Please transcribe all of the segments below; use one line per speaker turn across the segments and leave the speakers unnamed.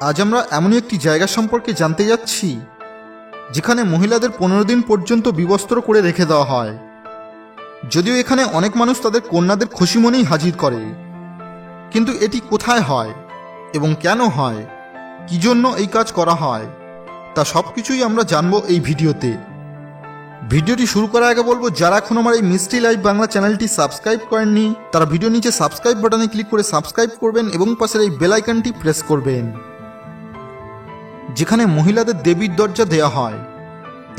আজ আমরা এমনই একটি জায়গা সম্পর্কে জানতে যাচ্ছি যেখানে মহিলাদের 15 দিন পর্যন্ত বিবস্ত্র করে রেখে দেওয়া হয়। যদিও এখানে অনেক মানুষ তাদের কন্যাদের খুশি মনেই হাজির করে, কিন্তু এটি কোথায় হয় এবং কেন হয়, কি জন্য এই কাজ করা হয়, তা সব কিছুই আমরা জানবো এই ভিডিওতে। ভিডিওটি শুরু করার আগে বলবো, যারা এখন আমার এই মিস্ট্রি লাইভ বাংলা চ্যানেলটি সাবস্ক্রাইব করেননি তারা ভিডিও নিচে সাবস্ক্রাইব বাটনে ক্লিক করে সাবস্ক্রাইব করবেন এবং পাশের এই বেল আইকনটি প্রেস করবেন। যেখানে মহিলাদের দেবীর দরজা দেয়া হয়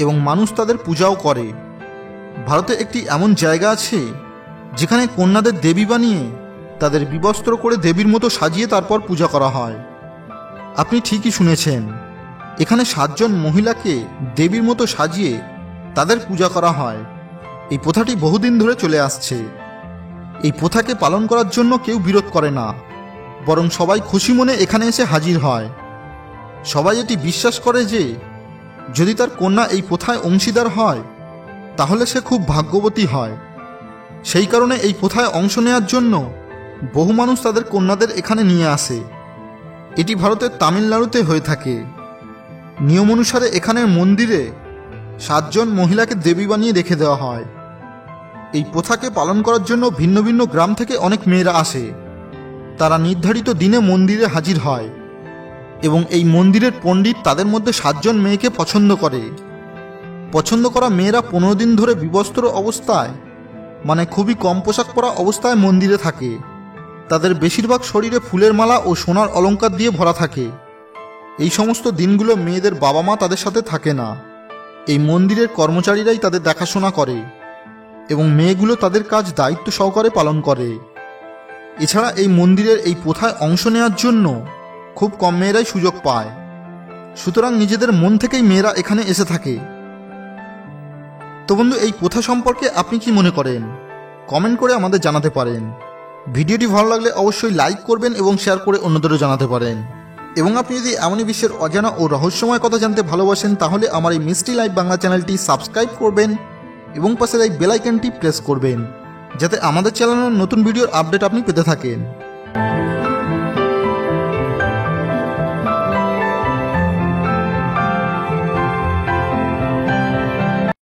এবং মানুষ তাদের পূজাও করে। ভারতে একটি এমন জায়গা আছে যেখানে কন্যাদের দেবী বানিয়ে তাদের বিবস্ত্র করে দেবীর মতো সাজিয়ে তারপর পূজা করা হয়। আপনি ঠিকই শুনেছেন, এখানে 7 জন মহিলাকে দেবীর মতো সাজিয়ে তাদের পূজা করা হয়। এই প্রথাটি বহুদিন ধরে চলে আসছে। এই প্রথাকে পালন করার জন্য কেউ বিরোধ করে না, বরং সবাই খুশি মনে এখানে এসে হাজির হয়। সবাই এটি বিশ্বাস করে যে যদি তার কন্যা এই প্রথায় অংশীদার হয় তাহলে সে খুব ভাগ্যবতী হয়। সেই কারণে এই প্রথায় অংশ নেওয়ার জন্য বহু মানুষ তাদের কন্যাদের এখানে নিয়ে আসে। এটি ভারতের তামিলনাড়ুতে হয়ে থাকে। নিয়ম অনুসারে এখানের মন্দিরে 7 জন মহিলাকে দেবী বানিয়ে রেখে দেওয়া হয়। এই প্রথাকে পালন করার জন্য ভিন্ন ভিন্ন গ্রাম থেকে অনেক মেয়েরা আসে। তারা নির্ধারিত দিনে মন্দিরে হাজির হয় এবং এই মন্দিরের পণ্ডিত তাদের মধ্যে 7 জন মেয়েকে পছন্দ করে। পছন্দ করা মেয়েরা 15 দিন ধরে বিবস্ত্র অবস্থায়, মানে খুবই কম পোশাক পরা অবস্থায় মন্দিরে থাকে। তাদের বেশিরভাগ শরীরে ফুলের মালা ও সোনার অলংকার দিয়ে ভরা থাকে। এই সমস্ত দিনগুলো মেয়েদের বাবা মা তাদের সাথে থাকে না। এই মন্দিরের কর্মচারীরাই তাদের দেখাশোনা করে এবং মেয়েগুলো তাদের কাজ দায়িত্ব সহকারে পালন করে। এছাড়া এই মন্দিরের এই প্রথায় অংশ নেওয়ার জন্য খুব কম মেয়েরাই সুযোগ পায়। সুতরাং নিজেদের মন থেকেই মেয়েরা এখানে এসে থাকে। তো বন্ধু, এই প্রথা সম্পর্কে আপনি কি মনে করেন? কমেন্ট করে আমাদের জানাতে পারেন। ভিডিওটি ভালো লাগলে অবশ্যই লাইক করবেন এবং শেয়ার করে অন্যদেরও জানাতে পারেন। এবং আপনি যদি এমনই বিশ্বের অজানা ও রহস্যময় কথা জানতে ভালোবাসেন তাহলে আমার এই মিস্ট্রি লাইভ বাংলা চ্যানেলটি সাবস্ক্রাইব করবেন এবং পাশের এই বেল আইকনটি প্রেস করবেন, যাতে আমাদের চ্যানেলের নতুন ভিডিওর আপডেট আপনি পেতে থাকেন।